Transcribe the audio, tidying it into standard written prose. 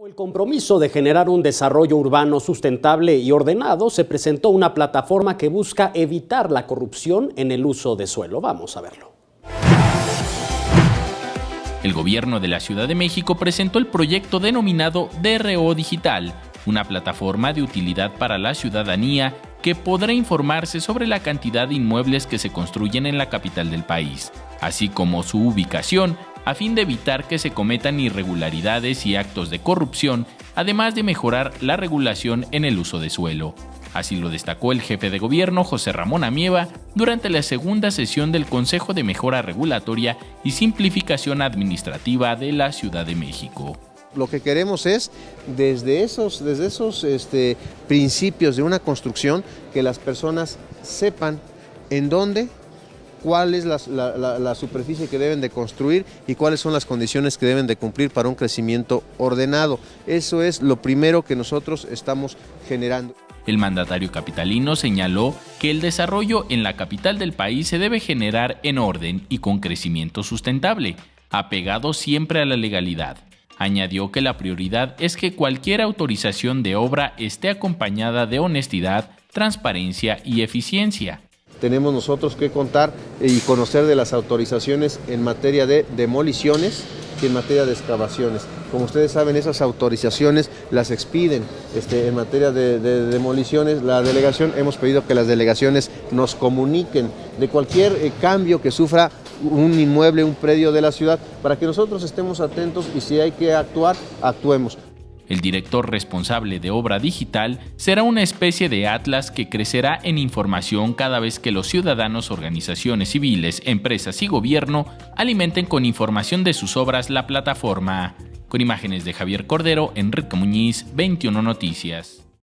El compromiso de generar un desarrollo urbano sustentable y ordenado, se presentó una plataforma que busca evitar la corrupción en el uso de suelo. Vamos a verlo. El gobierno de la Ciudad de México presentó el proyecto denominado DRO Digital, una plataforma de utilidad para la ciudadanía que podrá informarse sobre la cantidad de inmuebles que se construyen en la capital del país, así como su ubicación, a fin de evitar que se cometan irregularidades y actos de corrupción, además de mejorar la regulación en el uso de suelo. Así lo destacó el jefe de gobierno, José Ramón Amieva, durante la segunda sesión del Consejo de Mejora Regulatoria y Simplificación Administrativa de la Ciudad de México. Lo que queremos es, desde esos principios de una construcción, que las personas sepan en dónde, cuál es la superficie que deben de construir y cuáles son las condiciones que deben de cumplir para un crecimiento ordenado. Eso es lo primero que nosotros estamos generando. El mandatario capitalino señaló que el desarrollo en la capital del país se debe generar en orden y con crecimiento sustentable, apegado siempre a la legalidad. Añadió que la prioridad es que cualquier autorización de obra esté acompañada de honestidad, transparencia y eficiencia. Tenemos nosotros que contar y conocer de las autorizaciones en materia de demoliciones y en materia de excavaciones. Como ustedes saben, esas autorizaciones las expiden en materia de demoliciones. La delegación, hemos pedido que las delegaciones nos comuniquen de cualquier cambio que sufra un inmueble, un predio de la ciudad, para que nosotros estemos atentos y si hay que actuar, actuemos. El director responsable de obra digital será una especie de atlas que crecerá en información cada vez que los ciudadanos, organizaciones civiles, empresas y gobierno alimenten con información de sus obras la plataforma. Con imágenes de Javier Cordero, Enrique Muñiz, 21 Noticias.